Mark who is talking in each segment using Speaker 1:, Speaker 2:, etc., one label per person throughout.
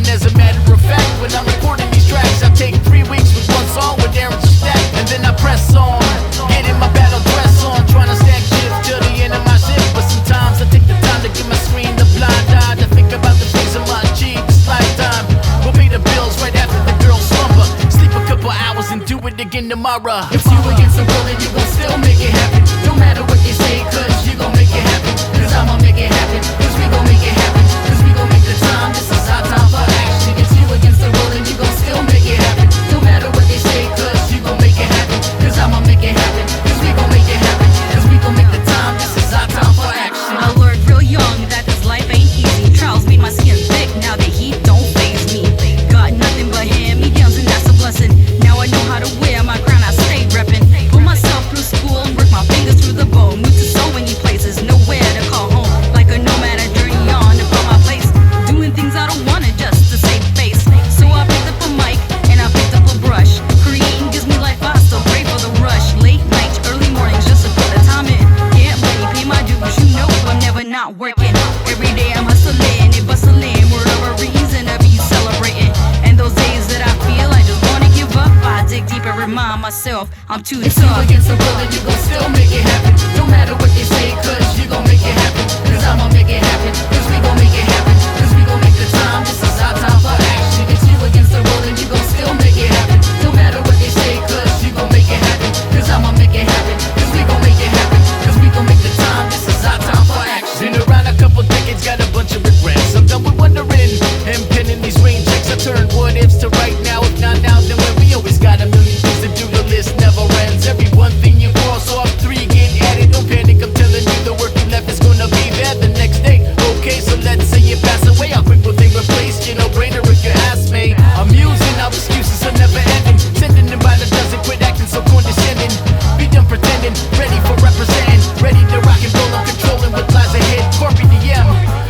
Speaker 1: And as a matter of fact, when I'm recording these tracks, I take 3 weeks with one song with errands to stack, and then I press on, getting my battle dress on, trying to stack shit till the end of my shift. But sometimes I take the time to give my screen the blind eye, to think about the things I might achieve this lifetime. We'll pay the bills right after the girls slumber, sleep a couple hours and do it again tomorrow. It's you against the world and you gon' still make it happen, no matter what they say, cause you gon' make it happen, cause I'ma make it happen, cause we gon' make it happen, cause we gon' make the time. This is our time for action. It's you against the world and you gon' still make it happen, no matter what they say, cause you gon' make it happen, cause I'ma make it happen, cause we gon' make it happen, cause we gon' make the time. This is our time for action.
Speaker 2: I learned real young that this life ain't easy. Trials made my skin thick, now the heat don't faze me. Got nothing but hand-me-downs and that's a blessing. Now I know how to wear my crown, I stay reppin'. Put myself through school and work my fingers through the bone. Moved to so many places, nowhere to call home. Like a nomad, I journey on to find my place, doing things I don't wanna just to save face. So I picked up a mic and I picked up a brush. Creating gives me life, I still pray for the rush. Late nights, early mornings, just to put the time in. Get money, pay my dues, you know I'm never not working. Every day I'm hustling and bustling, word of a reason to be celebrating. And those days that I feel I just wanna give up, I dig deep and remind myself I'm too
Speaker 1: It's
Speaker 2: tough.
Speaker 1: you against the world and you gon' still make it happen, no matter what they say, cause you gon' make it happen, cause I'ma make it happen, cause we gon' make it happen, cause we gon' make the time. This is our time for action. It's you against the world and you gon' still make it happen, no matter what they say, cause you gon' make it happen, cause I'ma make it happen, cause we gon' make it happen, cause we gon' make the time. This is our time for action. Been around a couple decades, got a bunch of regrets. I'm done with wondering and penning these rain checks. I turned what ifs to right now. If not now, then when we always got a million things to do. The list never ends. Every one thing you cross off, 3 get added. Don't panic, I'm telling you, the work you left is gonna be there the next day. Okay, so let's say you pass away, how quick will they replace you? No brainer if you ask me. I'm using our excuses are never ending, sending them by the dozen, quit acting so condescending. Be done pretending, ready for representing, ready to rock and roll, I'm controlling what lies ahead. Corby DM,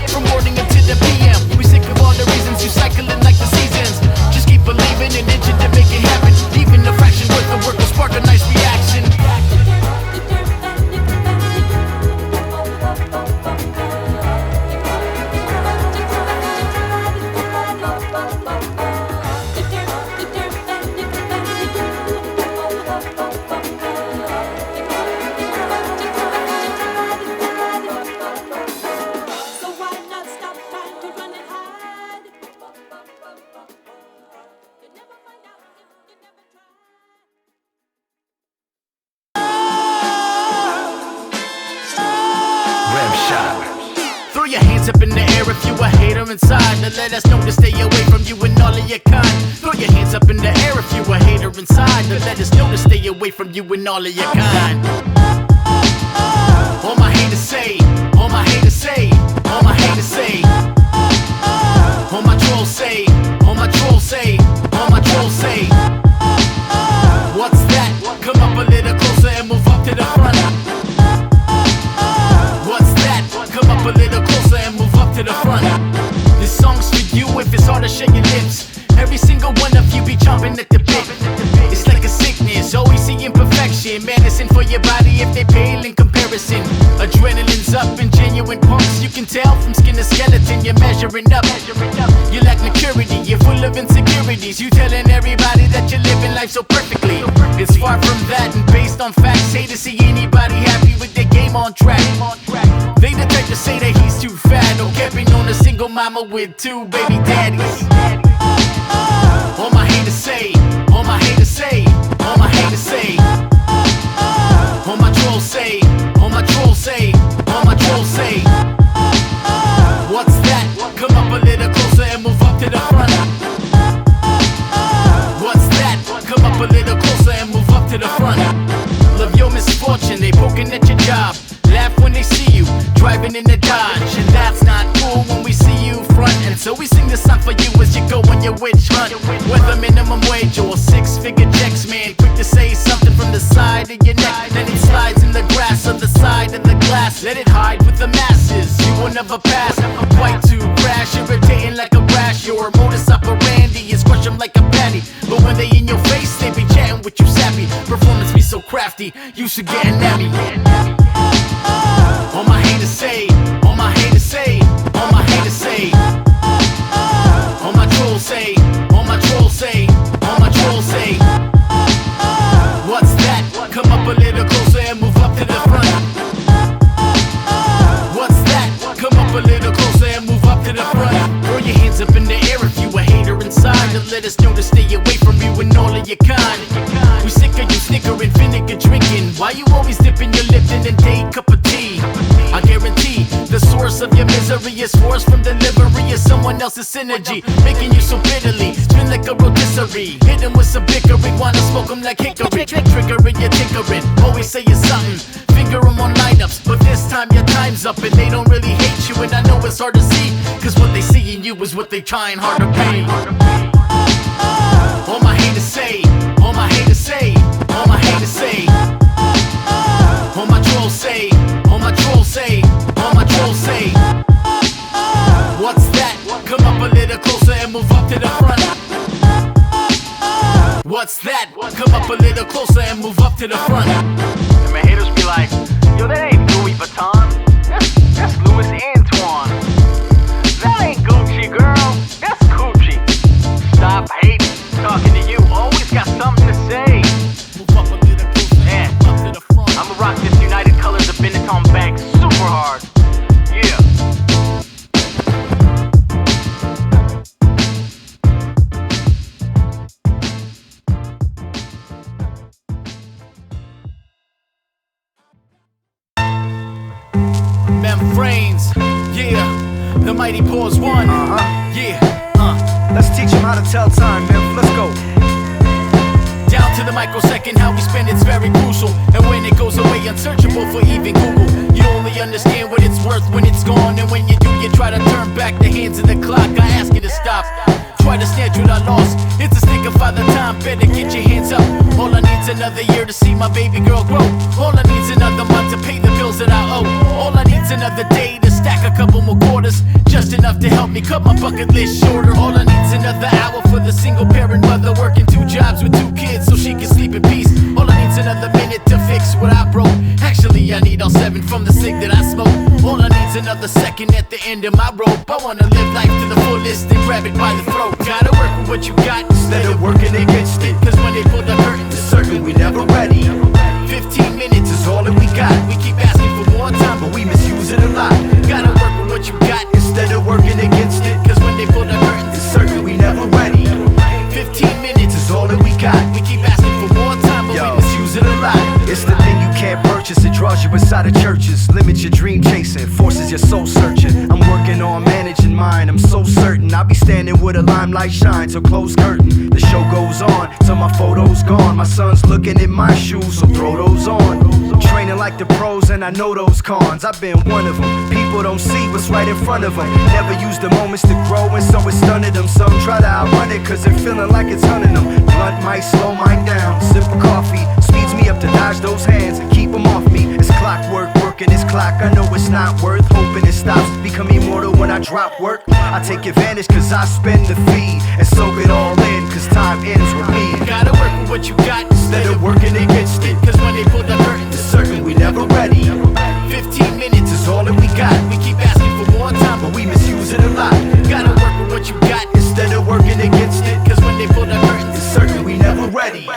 Speaker 1: from morning until the PM. We sick of all the reasons you cycling like the seasons. Just keep believing and itching to make it happen. Even a fraction worth of work will spark a nice reaction. Throw your hands up in the air if you a hater inside, to let us know to stay away from you and all of your kind. Throw your hands up in the air if you a hater inside, to let us know to stay away from you and all of your kind. All my haters say, all my haters say, all my haters say, all my trolls say, all my trolls say, all my trolls say. What's that? Come up a little closer and move up to the front. What's that? Come up a little closer and move up to the front. This song's for you if it's hard to shake your lips. Every single one of you be chomping at the bit. It's like a sickness, always see imperfection. Medicine for your body if they pale in comparison. Adrenaline's up in genuine punks. You can tell from skin to skeleton you're measuring up. You lack maturity, you're full of insecurities. You telling everybody that you're living life so perfectly. It's far from that and based on facts. Hate to see anybody happy with their game on track. They the type to say that he's too fat, or capping on a single mama with 2 baby daddies. All my haters say, all my haters say, all my haters say, all my trolls say, all my trolls say, all my trolls say. What's that? Come up a little closer and move up to the front. What's that? Come up a little closer and move up to the front. Love your misfortune, they poking at your job. Laugh when they see you driving in the Dodge, and that's not cool when we see you front. And so we sing this song for you as you go on your witch hunt. Whether minimum wage or 6-figure checks, man, quick to say something from the side of your neck. Then it slides in the grass on the side of the glass. Let it hide with the masses, you will never pass. Quite too crash, irritating like a rash. Your modus operandi is crush them like a patty. But when they in your face, they be chatting with you sappy. Performance be so crafty, you should get an Emmy. All my haters say, all my haters say, all my haters say, all my trolls say, all my trolls say, all my trolls say. What's that? Come up a little closer and move up to the front. What's that? Come up a little closer and move up to the front. Throw your hands up in the air if you a hater inside, and let us know to stay away from you and all of your kind. We sick of you snickering, vinegar drinking. Why you always dipping your lip in a day cup of tea? I guarantee the source of your misery is forced from delivery of someone else's synergy, making you so bitterly spin like a rotisserie. Hit 'em with some bickering, wanna smoke 'em like hickory. Triggering, you're tinkering, always saying something. Finger 'em on lineups, but this time your time's up and they don't really hate you. And I know it's hard to see, cause what they see in you is what they trying hard to pay. All my haters say, all my haters say, all my haters say. All my trolls say, all my trolls say, all my trolls say. What's that? Come up a little closer and move up to the front. What's that? Come up a little closer and move up to the front.
Speaker 3: And my haters be like, yo, that ain't Louis Vuitton. That's Louis Antoine. That ain't Gucci, girl. That's Gucci. Stop hating. Talking to you. Always got something to say.
Speaker 1: Move up a little closer,
Speaker 3: Man,
Speaker 1: up to the front.
Speaker 3: I'ma rock this United Colors of Benetton bag super hard. Yeah.
Speaker 1: Memphis, yeah, the mighty Pawz One, yeah,
Speaker 4: Let's teach them how to tell time, man. Let's go.
Speaker 1: down to the microsecond, how we spend it's very crucial. And when it goes away, unsearchable for even Google. You only understand what it's worth when it's gone. And when you do, you try to turn back the hands of the clock. I ask you to stop, try to snatch what I lost. It's a stick of father time, better get your hands up. All I need's another year to see my baby girl grow. All I need's another month to pay the bills that I owe. All I need's another day to stack a couple more quarters, just enough to help me cut my bucket list shorter. All I need's another hour for the single parent mother working 2 jobs with 2 kids so she can sleep in peace. All I need's another minute to fix what I broke. Actually, I need all 7 from the cig that I smoke. All I need's another second at the end of my rope. I wanna live life to the fullest and grab it by the throat. Gotta work with what you got instead of working against it. Cause when they pull the curtain, it's certain we never ready. 15 minutes is all that we got. We keep asking for more time, but we misuse it a lot. Gotta work with what you got instead of working against it. Cause when they pull the curtain, it's certain we never ready. 15 minutes is all that we got. We keep asking for more time, but we misuse it a lot.
Speaker 4: It's the thing you can't purchase. It draws you inside of churches. Limits your dream chasing, forces your soul searching. I'm working on managing mine, I'm so certain I'll be standing where the limelight shines, so close curtain. The show goes on till my photo's gone. My son's looking at my shoes, so throw those on. Training like the pros and I know those cons. I've been one of them. People don't see what's right in front of them. Never use the moments to grow, and so it's stunning them. Some try to outrun it cause they're feeling like it's hunting them. Blunt might slow mine down. Sip of coffee speeds me up to dodge those hands and keep them off me. It's clockwork, working this clock. I know it's not worth hoping it stops. Become immortal when I drop work. I take advantage cause I spend the fee and soak it all in cause time ends with me.
Speaker 1: Gotta work with what you got instead of working against it. Cause when they pull the curtain, it's certain we never ready. 15 minutes is all that we got. We keep asking for more time, but we misuse it a lot. Gotta work with what you got instead of working against it. Cause when they pull the curtain, it's certain we never ready.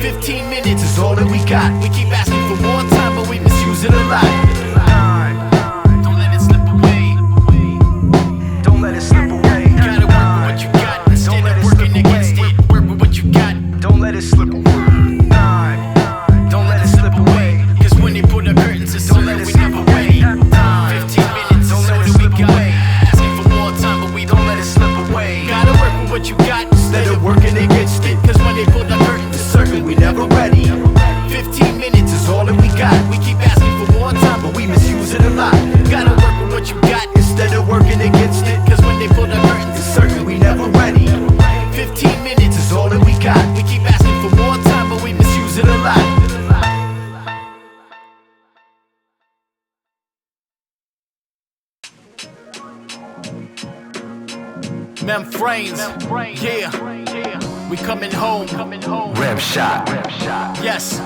Speaker 1: 15 minutes is all that we got. We keep asking for more time, but we misuse it a lot. Don't let it slip away.
Speaker 4: Don't let it slip away.
Speaker 1: Gotta work with what you got instead of working against it. Work with what you got.
Speaker 4: Don't let it slip away. Don't let it slip away.
Speaker 1: Cause when they pull the curtains, it's all that we never ready. 15 minutes,
Speaker 4: Don't
Speaker 1: so
Speaker 4: let it
Speaker 1: do we
Speaker 4: slip
Speaker 1: got.
Speaker 4: away.
Speaker 1: Asking for more time, but we
Speaker 4: Don't let it slip away.
Speaker 1: gotta work with what you got instead of working against it. Cause when they pull the curtains, it's certain we never ready. 15 minutes is all that we got. We keep asking for more time, but we misuse it a lot. Gotta work with what you got instead of working against it. Cause when they pull the curtains, it's certain we never ready. 15 minutes is all that we got. We keep asking for more time, but we misuse it a lot. Memphis, yeah, we coming home.
Speaker 4: Rim shot.
Speaker 1: Yes,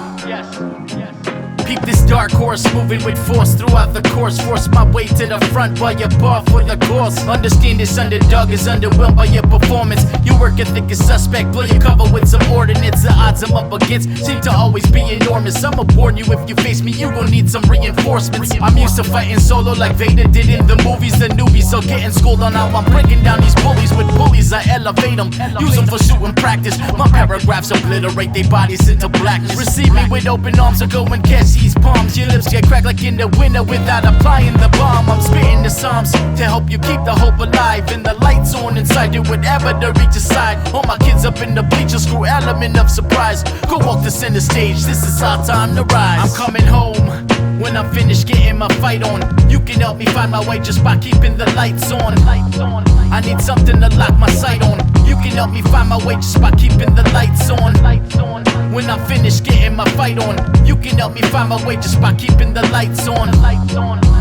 Speaker 5: Keep this dark horse moving with force throughout the course. Force my way to the front while you're par for the course. Understand this underdog is underwhelmed by your performance. Your work ethic is suspect, blow your cover with some ordnance. The odds I'm up against seem to always be enormous. I'ma warn you, if you face me, you gon' need some reinforcements. I'm used to fighting solo like Vader did in the movies. The newbies so getting schooled on how I'm breaking down these bullies. With bullies I elevate them, use them for shooting practice. My paragraphs obliterate their bodies into blackness. Receive me with open arms or go and catch these palms. Your lips get cracked like in the winter without applying the bomb. I'm spitting the psalms to help you keep the hope alive. And the lights on inside you, whatever to reach your side. All my kids up in the bleachers, screw element of surprise. Go walk the center stage, this is our time to rise. I'm coming home when I'm finished getting my fight on. You can help me find my way just by keeping the lights on. I need something to lock my sight on. You can help me find my way just by keeping the lights on. When I'm finished getting my fight on, you can help me find my way just by keeping the lights on.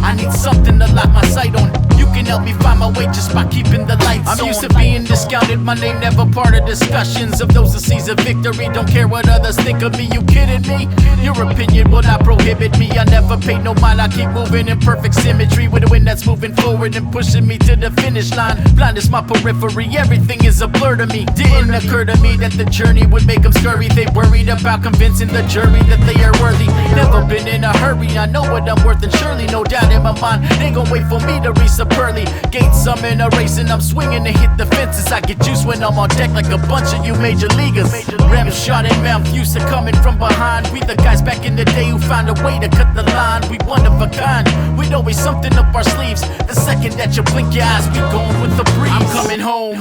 Speaker 5: I need something to lock my sight on. You can help me find my way just by keeping the lights on. I'm used to being discounted, my name never part of discussions of those who seize a victory. Don't care what others think of me, you kidding me? Your opinion will not prohibit me. I never pay no mind, I keep moving in perfect symmetry with a wind that's moving forward and pushing me to the finish line. Blind is my periphery, everything is a blur to me. Didn't occur to me that the journey would make them scurry. They worried about convincing the jury that they are worthy. Never been in a hurry, I know what I'm worth, and surely no doubt in my mind they gon' wait for me to reach the pearly gates. I'm in a race and I'm swinging to hit the fences. I get juice when I'm on deck like a bunch of you major leaguers. Rem shot in Memphis, coming from behind. We the guys back in the day who found a way to cut the line. We one of a kind, we'd always something up our sleeves. The second that you blink your eyes, we going with the breeze. I'm coming home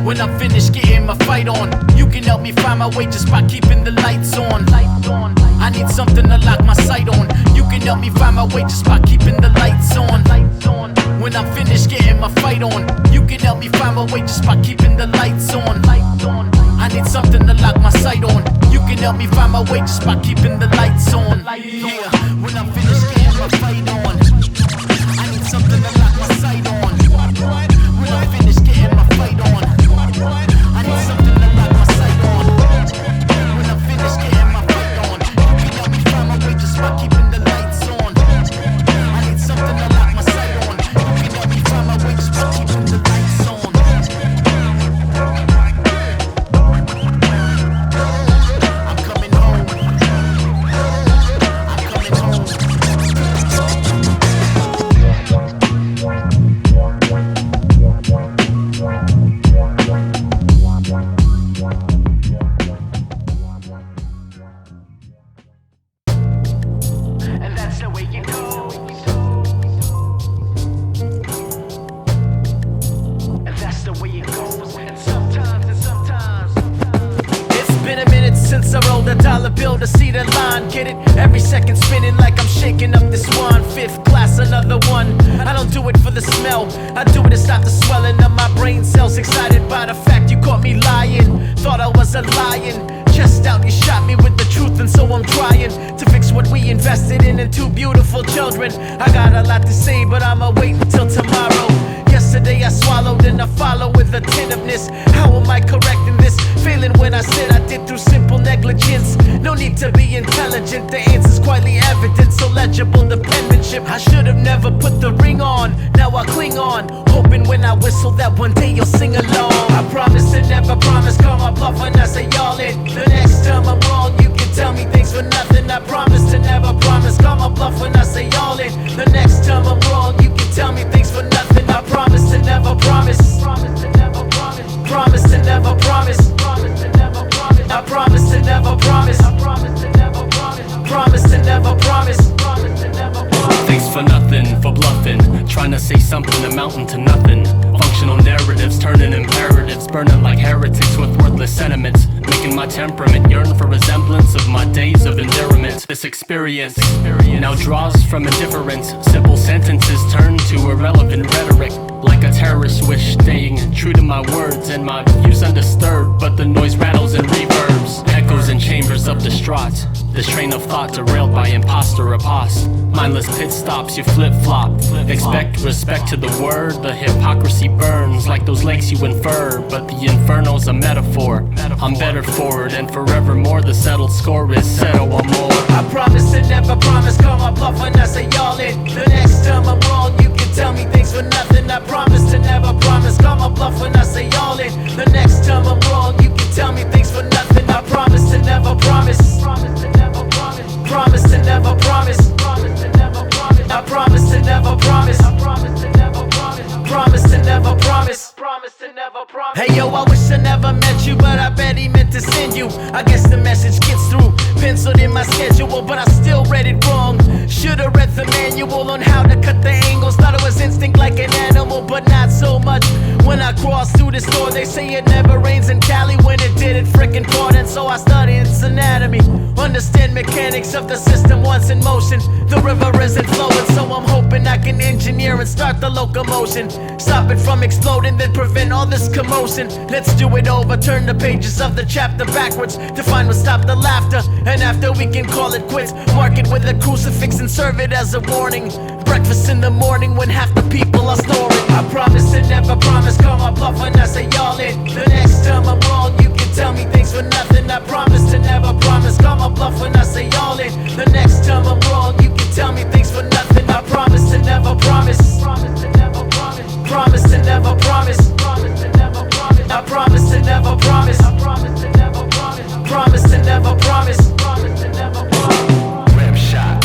Speaker 5: when I'm finished getting my fight on. You can help me find my way just by keeping the lights on. I need something to lock my sight on. You can help me find my way just by keeping the lights on. When I'm finished getting my fight on, you can help me find my way just by keeping the lights on. I need something to lock my sight on. You can help me find my way just by keeping the lights on. Yeah, when I'm finished getting my fight on, I need something to lock my sight on. When I'm finished getting my fight on, I need something to lock my sight on. When I'm finished getting my fight on, you can help me find my way just by keeping the lights on. I need something to lock my sight on. You can help me find my way just by keeping the lights on. I'm coming home. I'm coming home. And that's the way you go. And that's the way it goes. And sometimes. It's been a minute since I rolled a dollar bill to see the line. Get it? Every second spinning like I'm shaking up this wine. Fifth class, another one. I don't do it for the smell, I do it to stop the swelling of my brain cells. Excited by the fact you caught me lying. Thought I was a lion. Chest out, you shot me with the truth, and so I'm trying to fix what we invested in two beautiful children. I got a lot to say, but I'ma wait until tomorrow. Yesterday I swallowed and I follow with attentiveness. How am I correcting this? Failing when I said I did through simple negligence. No need to be intelligent, the answer's quietly evident. So legible, the penmanship. I should have never put the ring on. Now I cling on, hoping when I whistle that one day you'll sing along. I promise to never promise, call my bluff when I say y'all in. The next time I'm wrong, you can tell me things for nothing. I promise to never promise, call my bluff when I say y'all in. The next time I'm wrong, you can tell me things for nothing. I promise to never promise. Promise to never promise. Promise to never promise. Promise to never promise. I promise to never promise. I promise to never promise. Promise to never promise. Promise to never promise.
Speaker 6: Thanks for nothing, for bluffing. Trying to say something amounting to nothing. Functional narratives turning imperatives. Burning like heretics with worthless sentiments. Making my temperament yearn for resemblance of my days of endearment. This experience now draws from indifference. Simple sentences turn to irrelevant rhetoric. like a terrorist wish, staying true to my words and my views undisturbed. But the noise rattles and reverbs, echoes in chambers of distraught. This train of thought derailed by imposter apost. Mindless pit stops, you flip-flop. Expect respect to the word. The hypocrisy burns like those lakes you infer. But the inferno's a metaphor. I'm better for it, and forevermore the settled score is settle one more.
Speaker 1: I promise to never promise, call my bluff when I say y'all in. The next time I'm wrong, you can tell me things for nothing. I promise to never promise, call my bluff when I say y'all in. The next time I'm wrong, you can tell me things for nothing. I promise to never promise. Promise to never promise. Promise to never promise. Promise to never promise. I promise to never promise. I promise to never promise. Promise to never promise. Promise to never promise. Hey yo, I wish I never met you, but I bet he meant to send you. I guess the message gets through. Penciled in my schedule, but I still read it wrong. Should've read the manual on how to cut the angles. Thought it was instinct like an animal, but not so much. When I crossed through the store, they say it never rains in Cali. When it did, it frickin' poured, and so I studied its anatomy. Understand mechanics of the system once in motion. The river isn't flowing, so I'm hoping I can engineer and start the locomotion. Stop it from exploding, then prevent all this commotion. Let's do it over, turn the pages of the chapter backwards to find what stopped the laughter. And after we can call it quits, mark it with a crucifix and serve it as a warning. Breakfast in the morning when half the people are snoring. I promise to never promise, call my bluff when I say y'all in. The next time I'm wrong, you can tell me things for nothing. I promise to never promise, call my bluff when I say y'all in. The next time I'm wrong, you can tell me things for nothing. I promise to never promise. Promise to never promise. Promise to never promise. Promise to never promise. I promise to never promise. I promise to never promise. Promise to never promise. Promise to never promise.
Speaker 4: Rim shot.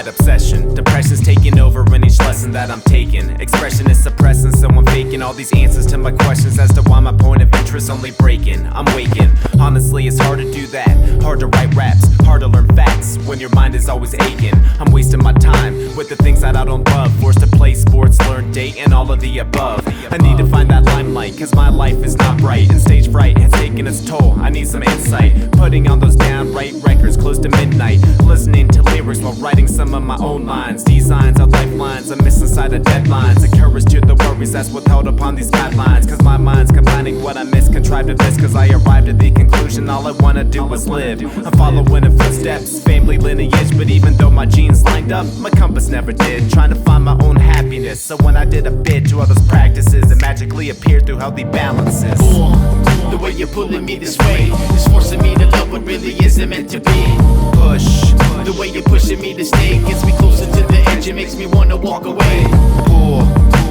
Speaker 4: Obsession, depression's taking over in each lesson that I'm taking. Expression is suppressing, so I'm faking all these answers to my questions as to why my point of interest only breaking. I'm waking. Honestly, it's hard to do that. Hard to write raps, hard to learn facts when your mind is always aching. I'm wasting my time with the things that I don't love. Forced to play sports, learn, date, and all of the above. I need to find that limelight, cause my life is not bright, and stage fright has taken its toll. I need some insight, putting on those downright records close to midnight, listening to lyrics while writing some of my own lines. Designs are lifelines, I'm missing sight of deadlines. Encourage to the worries that's withheld upon these guidelines, cause my mind's combining what I miss, contrived to this, cause I arrived at the conclusion all I wanna do is live. I'm following in footsteps, family lineage, but even though my genes lined up, my compass never did. Trying to find my own happiness, so when I did a bid to others' practices, it magically appeared through healthy balances.
Speaker 5: The way you're pulling me this way is forcing me to love what really isn't meant to be.
Speaker 4: Push.
Speaker 5: The way you're pushing me to stay gets me closer to the edge, it makes me wanna walk away.
Speaker 4: Pull.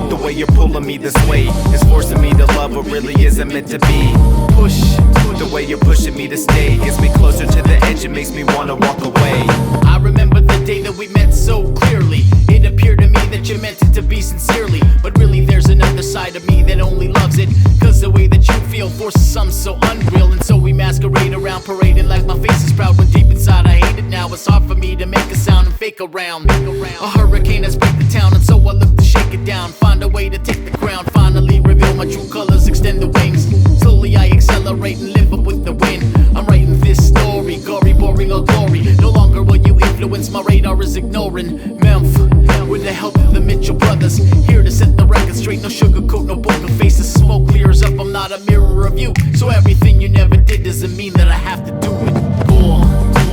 Speaker 4: The way you're pulling me this way is forcing me to love what really isn't meant to be.
Speaker 5: Push.
Speaker 4: The way you're pushing me to stay gets me closer to the edge, it makes me wanna walk away.
Speaker 5: I remember the day that we met so clearly. It appeared to me that you meant it to be sincerely, but really there's another side of me that only loves it, cause the way that you feel forces something so unreal. And so we masquerade around parading like my face is proud, when deep inside I hate it now. It's hard for me to make a sound and fake around. A hurricane has beat the town, and so I look to shake it down. Find a way to take the ground, finally reveal my true colors, extend the wings. Slowly I accelerate and live up with the wind. I'm writing this story, gory, boring, or glory. No longer will you influence, my radar is ignoring. Memphis, with the help of the Mitchell brothers, here to set the record straight. No sugarcoat, no poker faces. Smoke clears up, I'm not a mirror of you. So everything you never did doesn't mean that I have to do it.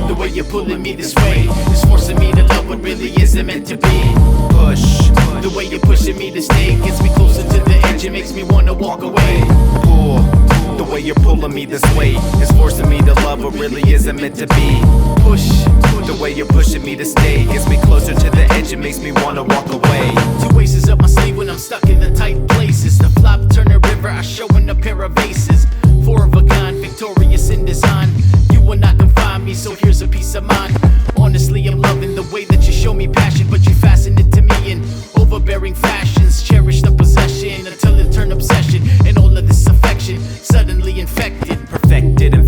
Speaker 5: The way you're pulling me this way is forcing me to love what really isn't meant to be.
Speaker 4: Push.
Speaker 5: The way you're pushing me to stay gets me closer to the edge, it makes me wanna walk away.
Speaker 4: Pull. The way you're pulling me this way is forcing me to love what really isn't meant to be.
Speaker 5: Push.
Speaker 4: The way you're pushing me to stay gets me closer to the edge, it makes me wanna walk away.
Speaker 5: Two aces up my sleeve when I'm stuck in the tight places. The flop turn the river, I show in a pair of aces. Four of a kind, victorious in design. You will not confine me, so here's a piece of mind. Honestly, I'm loving the way that you show me passion, but you fasten it to me in overbearing fashions. Cherish the possession until it turn obsession, and all of this affection suddenly infected.
Speaker 4: Perfected and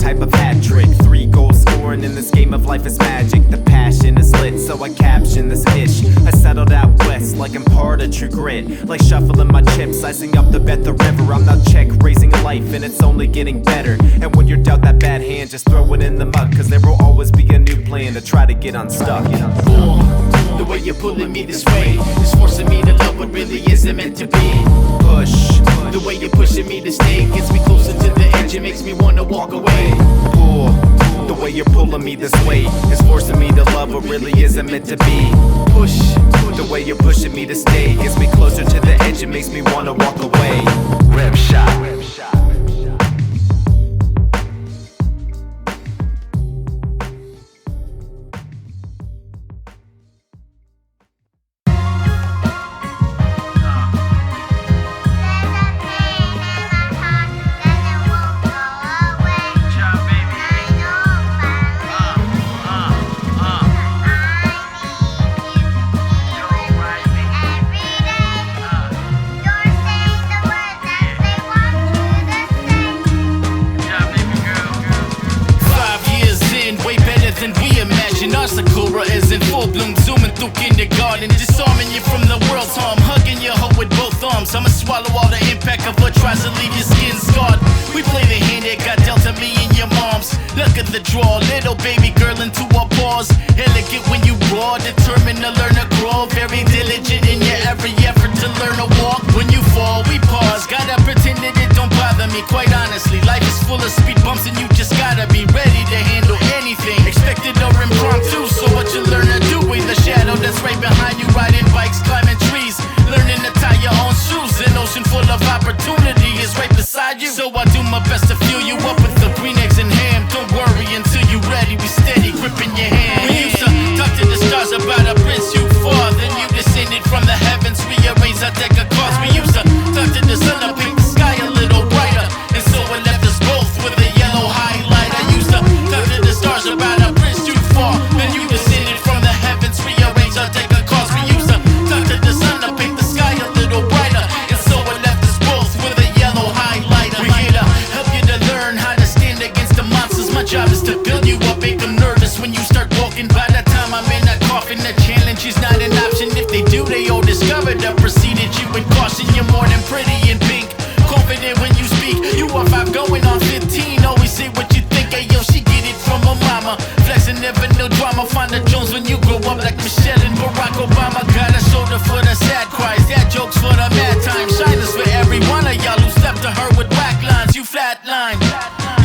Speaker 7: type of hat trick. 3 goals scoring in this game of life is magic. The passion is lit, so I caption this ish. I settled out west like I'm part of true grit. Like shuffling my chips, icing up the bet the river. I'm not check raising life and it's only getting better. And when you're dealt that bad hand, just throw it in the mug, cause there will always be a new plan to try to get unstuck.
Speaker 5: The way you're pulling me this way is forcing me to love what really isn't meant to be.
Speaker 7: Push.
Speaker 5: The way you're pushing me to stay gets me closer to the edge. It makes me wanna walk away.
Speaker 7: Pull. The way you're pulling me this way is forcing me to love what really isn't meant to be.
Speaker 5: Push.
Speaker 7: The way you're pushing me to stay gets me closer to the edge. It makes me wanna walk away. Rip shot.
Speaker 5: Sakura is in full bloom, zooming through kindergarten, disarming you from the world's harm, hugging your hoe with both arms. I'ma swallow all the impact of what tries to leave your skin scarred. We play the hand that got dealt to me and your moms. Look at the draw, little baby girl into our paws. Elegant when you raw, determined to learn to crawl. Very diligent in your every effort to learn to walk. When you fall, we pause. Gotta pretend that it don't bother me. Quite honestly, life is full of speed bumps and you just gotta be ready to handle anything, expected or impromptu. So what you learn to do with the shadow that's right behind you, riding bikes, climbing trees, learning to tie your own shoes. An ocean full of opportunity is right beside you. So I do my best to fill you up with the green eggs and ham. Don't worry until you ready, we steady gripping your hand. We used to talk to the stars about a bridge too far, then you descended from the heavens, rearranged our deck of cards. We used to talk to the sun to paint the sky a little brighter, and so it left us both with a yellow highlight. I used to talk to the stars about a bridge too far, then you descended from the heavens, rearranged our deck of cards. We used to talk to the sun to paint the sky a little brighter, and so it left us both with a yellow highlighter. We're here to help you to learn how to stand against the monsters. My job is to build you up, make them nervous when you start walking. By the time I'm in that coffin, the challenge is not an option. If they do, they all discover the preceded you with caution. You're more than pretty and pink, confident when you speak. You are 5 going on 15, always say what you think. Hey yo, she get it from her mama, flexing never no drama. Find the Jones when you grow up like Michelle and Barack Obama. Got a shoulder for the sad cries, dad jokes for the mad times. Shyness for every one of y'all who stepped to her with whack lines. You flatline.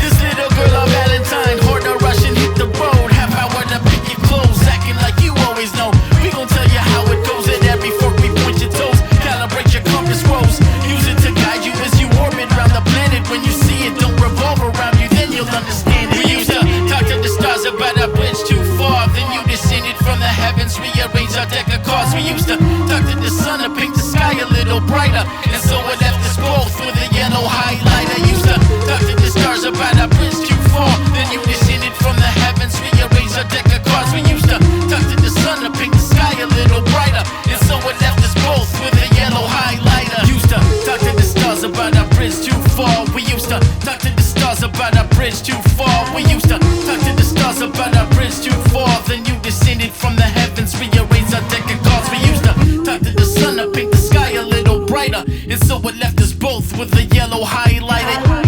Speaker 5: This little girl on Valentine, hard to rush and hit the road. Half hour to pick your clothes, acting like you always know. We gon' tell you how it goes at every fork we point your toes. Calibrate your compass rose, use it to guide you as you orbit around the planet. When you see it, don't revolve around you, then you'll understand it. We used to talk to the stars about a bridge too far, then you descended from the heavens, rearranged our deck of cards. We used to talk to the sun to paint the sky a little brighter, and so it left us both with a yellow highlighter. Used to talk to the stars about a bridge too far, then you descended from the heavens, rearranged our deck of cards. We used to talk to the sun to paint the sky a little brighter, and so it left us both with a yellow highlighter. Used to talk to the stars about a bridge too far. We used to talk to the stars about a bridge too far. We used to talk to the stars about a bridge too far, then you descended from the heavens, rearranged our deck of cards. We used to talk to the sun to paint the sky a little brighter, and so it left us both with a yellow highlighter.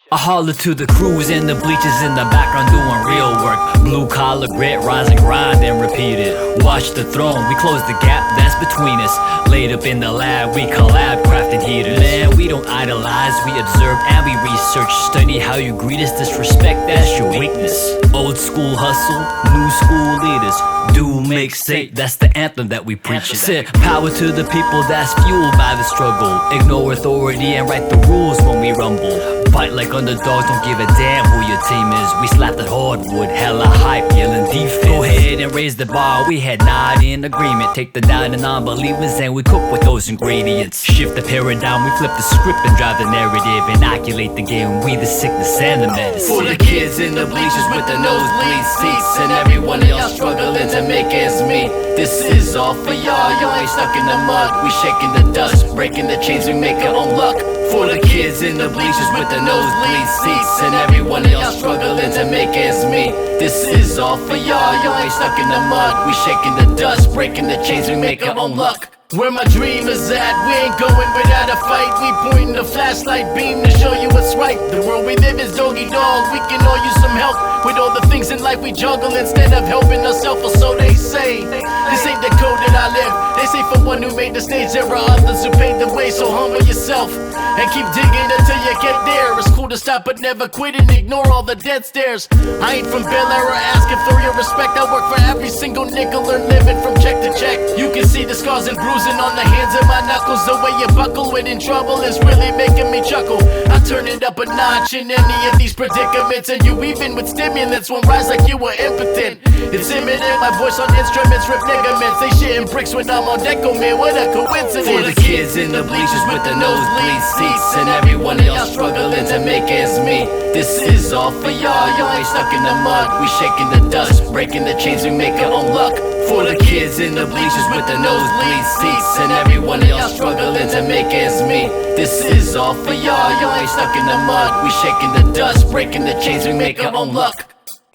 Speaker 8: I holler to the crews and the bleachers in the background doing real work. Blue collar grit, rise and grind and repeat it. Watch the throne, we close the gap that's between us. Laid up in the lab, we collab, crafting heaters. Man, we don't idolize, we observe and we research. Study how you greet us, disrespect, that's your weakness. Old school hustle, new school leaders. Do make sake, that's the anthem that we preach. Sit, power to the people that's fueled by the struggle. Ignore authority and write the rules when we rumble. Fight like underdogs, don't give a damn who your team is. We slap that hardwood, hella hype, yelling defense. Go ahead and and raise the bar. We had not in agreement. Take the doubting non-believers and we cook with those ingredients. Shift the paradigm, we flip the script and drive the narrative. Inoculate the game, we the sickness and the medicine.
Speaker 5: For the kids in the bleachers with the nosebleed seats, and everyone of y'all struggling to make ends meet. This is all for y'all, you ain't stuck in the mud. We shaking the dust, breaking the chains, we make our own luck. For the kids in the bleachers with the nosebleed seats, and everyone of y'all struggling to make ends meet. This is all for y'all, you ain't stuck in the mud. We shaking the dust, breaking the chains, we make our own luck. Where my dream is at, we ain't going without a fight. We pointing the flashlight beam to show you what's right. The world we live is doggy dog, we can all use some help with all the things in life we juggle instead of helping ourselves, or so they say. This ain't the code that I live. They say for one who made the stage, there are others who paved the way. So humble yourself and keep digging until you get there. It's cool to stop but never quit and ignore all the dead stares. I ain't from Bel Air or asking for your respect. I work for every single nickel and living from check to check. You can see the scars and bruising on the hands and my knuckles. The way you buckle when in trouble is really making me chuckle. I turn it up a notch in any of these predicaments, and you even with stimulants won't rise like you were impotent. It's imminent, my voice on instruments rip ligaments. They shitting bricks when I'm on deck, oh man, what a coincidence. For the kids in the bleachers with the nosebleed seats, and everyone of y'all struggling to make ends meet. This is all for y'all, you ain't stuck in the mud. We shaking the dust, breaking the chains, we make our own luck. For the kids in the bleachers with the nosebleed seats, and everyone of y'all struggling to make ends meet. This is all for y'all, you ain't stuck in the mud. We shaking the dust, breaking the chains, we make our own luck.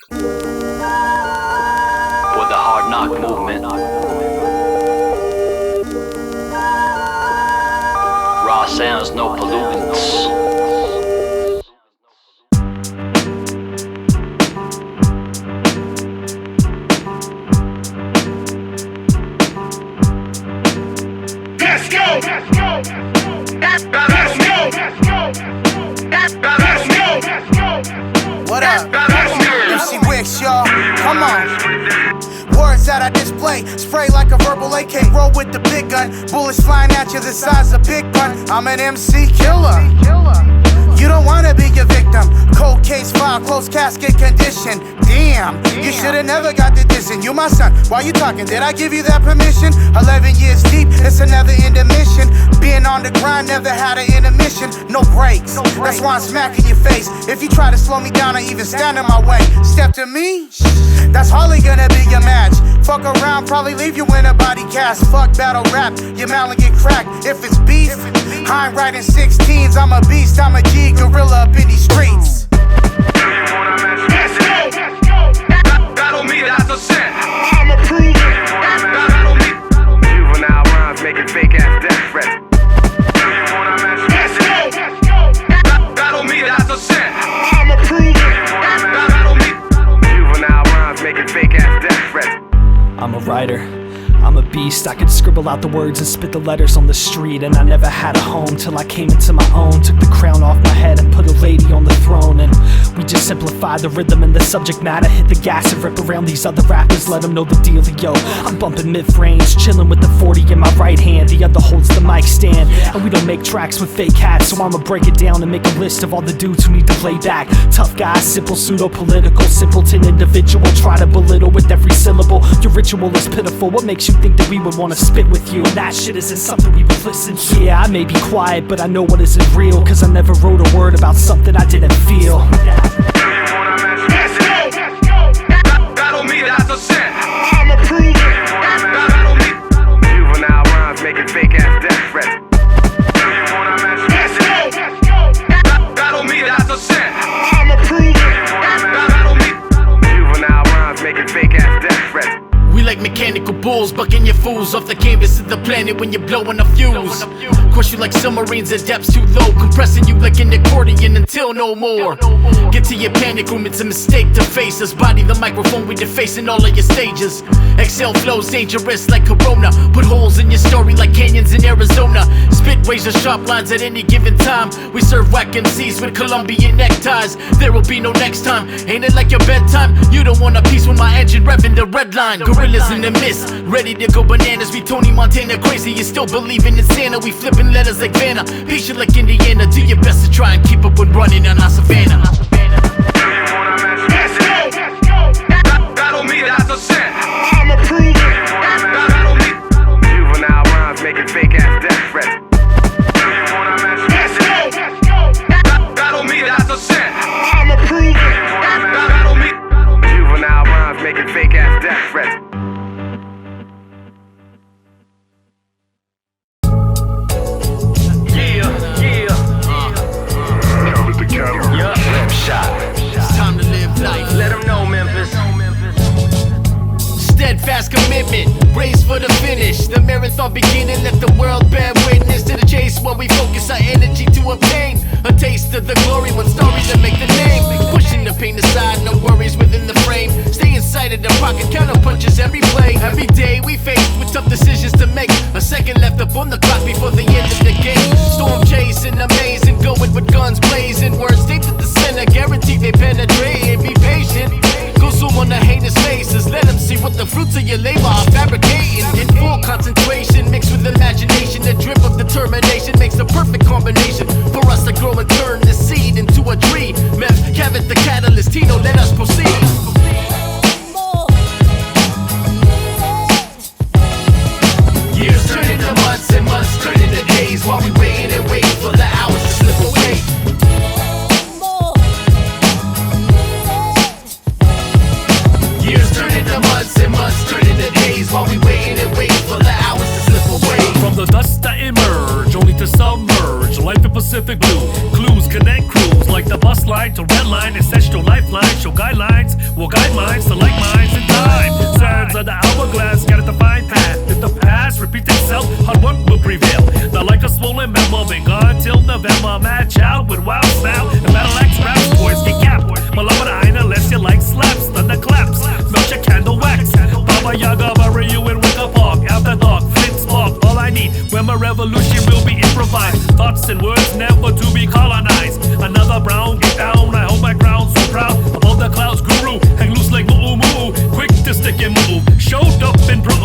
Speaker 6: For the hard knock movement. Raw sounds, no pollutants.
Speaker 9: Let's go! Let's go! Let's go! Let's go!
Speaker 10: What up? MC Wicks, y'all. Come on. Words that I display, spray like a verbal AK. Roll with the big gun, bullets flying at you the size of Big Pun. I'm an MC killer. You don't wanna be your victim. Cold case file, closed casket condition. Damn, you should've never got the dissing. You my son, why you talking? Did I give you that permission? 11 years deep, it's another intermission. Being on the grind, never had an intermission. No breaks, that's why I'm smacking your face. If you try to slow me down or even stand in my way, step to me, that's hardly gonna be your match. Fuck around, probably leave you in a body cast. Fuck battle rap, your mouth get cracked. If it's beef, I ain't writing 16s. I'm a beast, I'm a G, gorilla up in these streets.
Speaker 9: Let's go!
Speaker 3: Battle me, that's a sin.
Speaker 9: I'ma prove it.
Speaker 3: Battle me. Juvenile rhymes making fake ass death threats.
Speaker 9: Let's go!
Speaker 3: Battle me, that's a sin.
Speaker 9: I'ma prove it.
Speaker 3: Battle me. Juvenile rhymes making fake ass death threats.
Speaker 11: I'm a writer, I'm a beast. I could scribble out the words and spit the letters on the street. And I never had a home till I came into my own. Took the crown off my head and put a lady on the throne. And we just simplify the rhythm and the subject matter. Hit the gas and rip around these other rappers, let them know the dealio. I'm bumping mid-range, chilling with the 40 in my right hand. The other holds the mic stand. And we don't make tracks with fake hats, so I'ma break it down and make a list of all the dudes who need to play back. Tough guys, simple, pseudo-political, simpleton individual. Try to belittle with every syllable. Your ritual is pitiful. What makes you think that we would wanna spit with you? And that shit isn't something we would listen to. Yeah, I may be quiet, but I know what isn't real. Cause I never wrote a word about something I didn't feel.
Speaker 9: Let's go!
Speaker 3: Battle me, that's a sin.
Speaker 9: I'ma prove it.
Speaker 3: Battle me. Juvenile rhymes making fake ass death threats.
Speaker 9: Let's go!
Speaker 3: Battle me, that's a sin.
Speaker 9: I'ma prove it.
Speaker 3: Battle me. Juvenile rhymes making fake ass death threats.
Speaker 5: We like mechanical bulls, bucking your fools off the canvas of the planet when you're blowing a fuse. Crush you like submarines at depths too low, compressing you like an accordion until no more. Get to your panic room, it's a mistake to face us. Body the microphone, we defacing all of your stages. Exhale flows dangerous like Corona. Put holes in your story like canyons in Arizona. Spit razor sharp lines at any given time. We serve whack MCs with Colombian neckties. There will be no next time. Ain't it like your bedtime? You don't want a piece with my engine revving the red line. Gorillas in the mist, ready to go bananas. We Tony Montana crazy, you still believing in Santa. We flipping letters like Vanna, patient like Indiana. Do your best to try and keep up with running on our savannah.
Speaker 9: Let's go!
Speaker 3: Battle me, that's a sin.
Speaker 5: steadfast commitment, race for the finish. The marathon beginning, let the world bear witness to the chase while we focus our energy to obtain a taste of the glory, one stories that make the name. Pushing the pain aside, no worries within the frame. Stay inside of the pocket, counter punches every play. Every day we faced with tough decisions to make. A second left up on the clock before the end of the game. Storm chasing, amazing, going with guns blazing. Words taped at the center, guaranteed they penetrate. And be patient, go zoom on the heinous faces. Let them see what the fruits of your labor are fabricating. In full concentration, mixed with imagination. The drip of determination makes the perfect combination for us to grow and turn the seed into a tree. Vesk Kavet the Catalyst, Tino, let us proceed. Years turn into months and months turn into days while we wait and wait for the hours to slip away. Years turn into months and months turn into days while we wait and wait for the hours to slip away.
Speaker 12: From the dust that emerge, only to submerge. Life in Pacific blue, clues connect crews like the bus line to red line. Ancestral lifeline, show guidelines, will guide minds to like minds in time. Sands of the hourglass, got a defined path. If the past repeats itself, hard work will prevail. Not like a swollen memo, been gone till November. Mad child with wild style and battle axe raps, boys get capped. Malama eine unless you like slaps, thunder claps, melt your candle wax. Baba Yaga bury you in Wicker Park, after dark, flint spark. All I need when my revolution will be improvised. Thoughts and words never to be colonized. Another brown get down, I hold my crown so proud. Above the clouds, guru, hang loose like moo moo. Quick to stick and move, showed up and proved.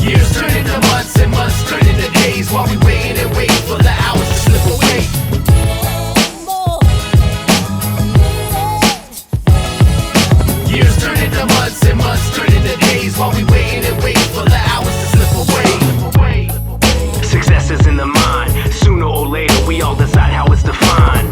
Speaker 5: Years turn into months and months turn into days while we wait and wait for the hours to slip away. Years turn into months and months turn into days while we wait and wait for the hours to slip away.
Speaker 3: Success is in the mind. Sooner or later, we all decide how it's defined.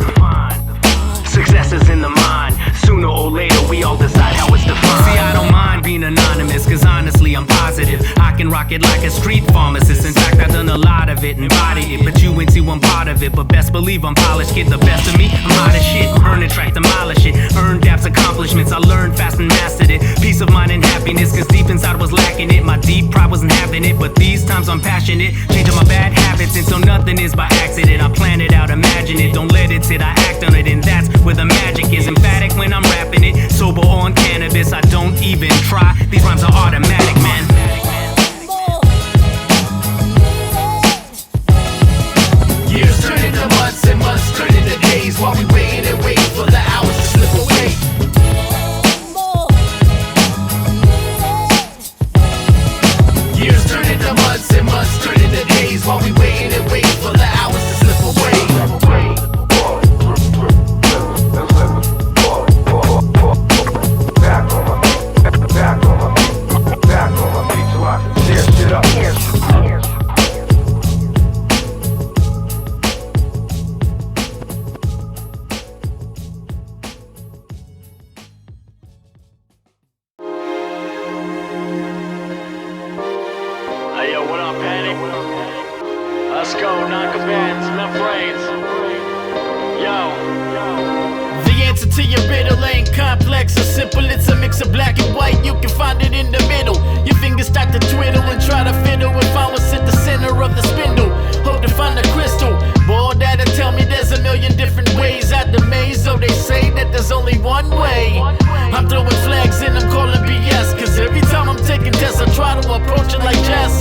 Speaker 3: Success is in the mind. Sooner or later, we all decide how it's defined. See, I don't mind being anonymous, cause honestly, I'm positive I can rock it like a street pharmacist. In fact, I've done a lot of it and bodied it, but you ain't see one part of it. But best believe I'm polished, get the best of me. I'm hot as shit, earn it, track, demolish it. Earn dap's accomplishments, I learned fast and mastered it. Peace of mind and happiness, cause deep inside was lacking it. My deep pride wasn't having it, but these times I'm passionate. Changing my bad habits, and so nothing is by accident. I plan it out, imagine it, don't let it sit, I act on it. And that's where the magic is. Emphatic when I'm rapping it, sober on cannabis, I don't even try. These rhymes are automatic, man.
Speaker 5: Years turn into months and months turn into days while we wait and wait for the hours to slip away. Years turn into months and months turn into days while we wait and wait for the hours to slip away.
Speaker 3: Hey yo, what up, Patty? Let's go, Non-Combatants, Memphis. Yo.
Speaker 5: The answer to your riddle ain't complex or simple. It's a mix of black and white, you can find it in the middle. Your fingers start to twiddle and try to fiddle. If I was at the center of the spindle, hope to find a crystal ball that'll tell me there's a million different ways out the maze. So they say that there's only one way. I'm throwing flags and I'm calling BS, cause every time I'm taking tests I try to approach it like chess.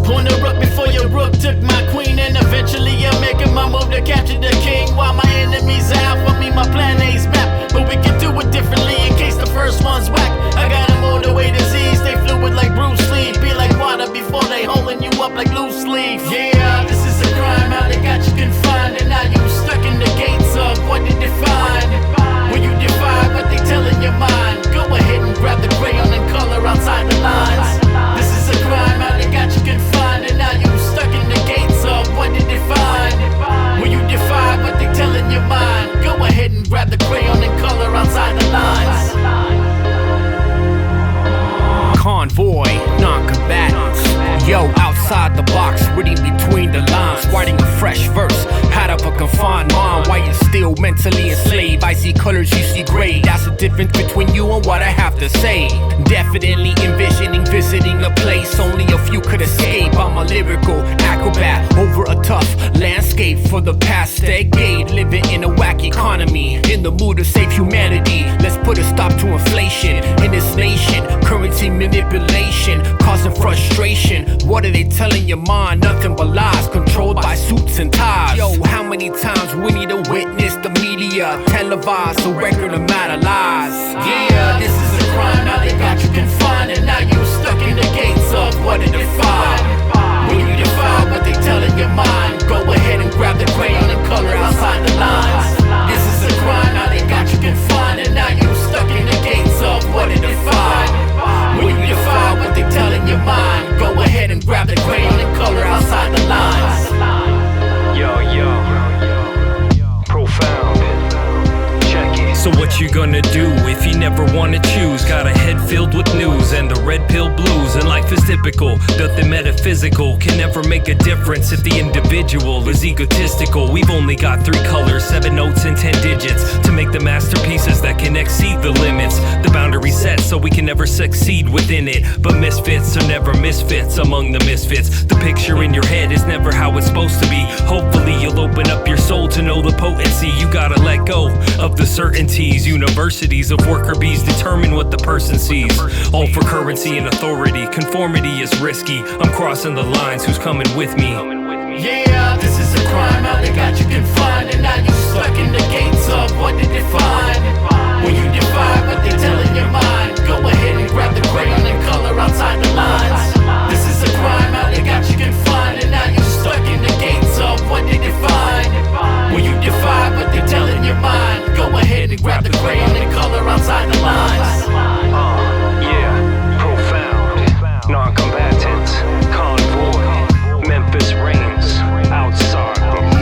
Speaker 5: Pawn the rook before your rook took my queen, and eventually I'm making my move to capture the king. While my enemies are out for me, my plan A's map. But we can do it differently in case the first one's whack. I got them all the way diseased, they fluid like Bruce Lee. Be like water before they holding you up like loose leaf. Yeah, this is a crime, how they got you confined, and now you stuck in the gates of what they define. When you defy what they tell in your mind, go ahead and grab the crayon and color outside the lines. This is a crime, how they got you confined, and now you stuck in the gates of what they define. When you defy what they tell in your mind, go ahead and grab the crayon and color outside the lines.
Speaker 13: Convoy, non-combatants. Yo, outside the box, reading between the lines, writing a fresh verse. Had up a confined mind, while you still still mentally enslaved. I see colors, you see gray. That's the difference between you and what I have to say. Definitely envisioning visiting a place only a few could escape. I'm a lyrical acrobat over a tough landscape for the past decade. Living in a wacky economy, in the mood to save humanity. Let's put a stop to inflation in this nation. Currency manipulation causing frustration. What are they telling your mind? Nothing but lies, controlled by suits and ties. Yo, how many times we need to witness the media televised a record amount of lies?
Speaker 5: Yeah, this is a crime. Now they got you confined, and now you stuck in the gates of what it defined. When you defy what they tell in your mind, go ahead and grab the crayon and color outside the lines. This is a crime. Now they got you confined, and now you stuck in the gates of what it defined. When you defy what they tell in your mind, go ahead and grab the crayon and color outside the lines.
Speaker 14: Profound. Check it.
Speaker 8: So what you gonna do if you never wanna choose? Got a head filled with news and the red pill blues, and life is typical. Nothing metaphysical can never make a difference if the individual is egotistical. We've only got 3 colors, 7 notes and 10 digits to make the masterpieces that can exceed the limits. The boundary set so we can never succeed within it. But misfits are never misfits among the misfits. The picture in your head is never how it's supposed to be. Hopefully you'll open up your soul to know the potency. You gotta let go of the certainties. Universities of worker bees determine what the person sees. All for currency and authority. Conformity is risky. I'm crossing the lines. Who's coming with me?
Speaker 5: Yeah, this is a crime. Now they got you confined, and now you stuck in the gates of what they define. When you defy what they tell in your mind, go ahead and grab the crayon and color outside the lines. This is a crime. Now they got you confined, and now you stuck in the gates of what they define. When you defy what they tell in your mind, go ahead and grab the crayon and color outside the lines.
Speaker 14: Yeah, profound. Non-combatants, convoy. Memphis reigns outside the lines.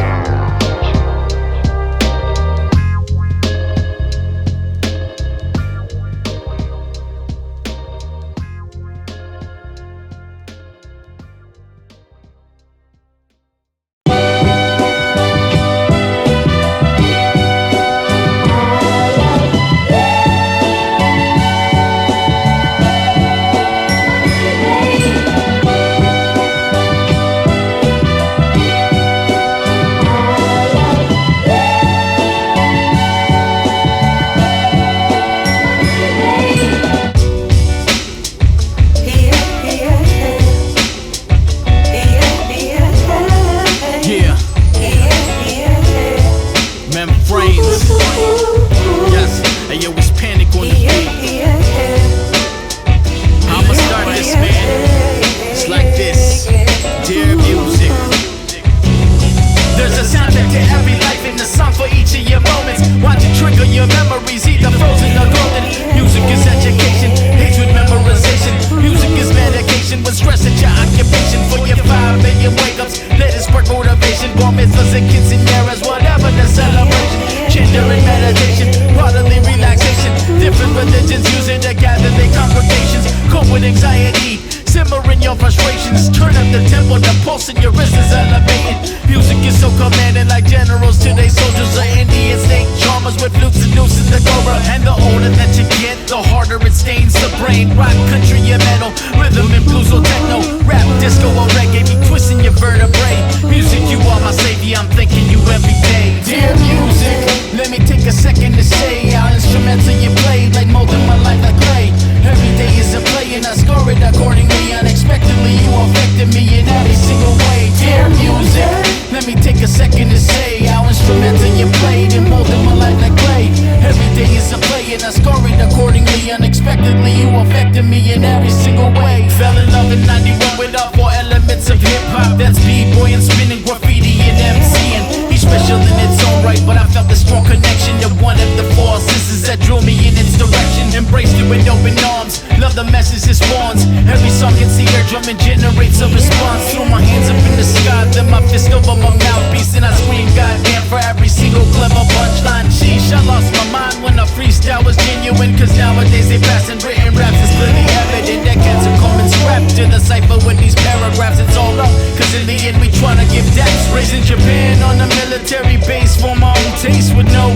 Speaker 5: Raising Japan on a military base for my own taste with no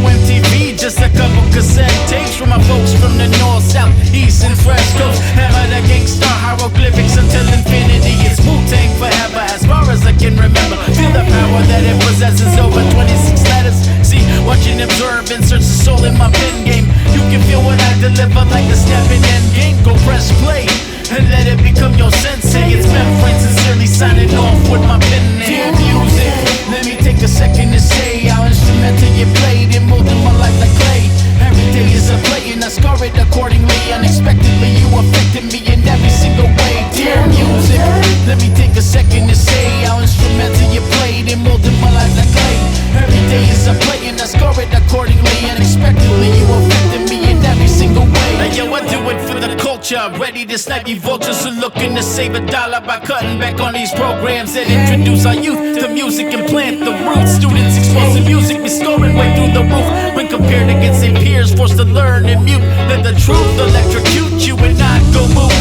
Speaker 5: from the north, south, east, and west coast. Hammer the gangsta hieroglyphics until infinity. It's Wu-Tang forever, as far as I can remember. Feel the power that it possesses over 26 letters. See, watch and observe and search the soul in my pen game. You can feel what I deliver like a snapping end game. Go press play and let it become your sensei. It's Memphis sincerely signing off with my pen name. Dear music, let me take a second to say how instrumental you played and molded my life like clay. Every day is a play and I score it accordingly. Unexpectedly, you affected me in every single way. Dear music, let me take a second to say how instrumental you played and molded my life like clay. Every day is a play and I score it accordingly. Unexpectedly, you affected me in every single way. Like yo, I do it for the culture, ready to snipe you vultures who looking to save $1 by cutting back on these programs that introduce our youth to music and plant the roots. Students exposed to music, be scoring way through the roof. When compared against their peers, forced to learn and mute. Let the truth electrocute you and not go move.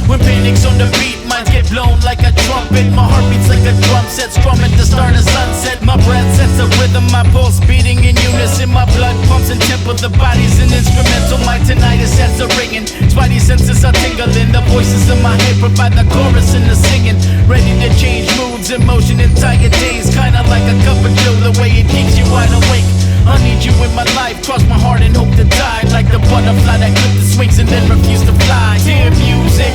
Speaker 5: When panic's on the beat, minds get blown like a trumpet. My heart beats like a drum set, strumming to start a sunset. My breath sets a rhythm, my pulse beating in unison. My blood pumps and tempo, the body's an instrumental. My tinnitus has a ringing, spidey senses are tingling. The voices in my head provide the chorus and the singing. Ready to change moods, emotion, entire days. Kinda like a cup of joe, the way it keeps you wide awake. I need you in my life, cross my heart and hope to die. Like the butterfly that clipped the swings and then refused to fly. Dear music,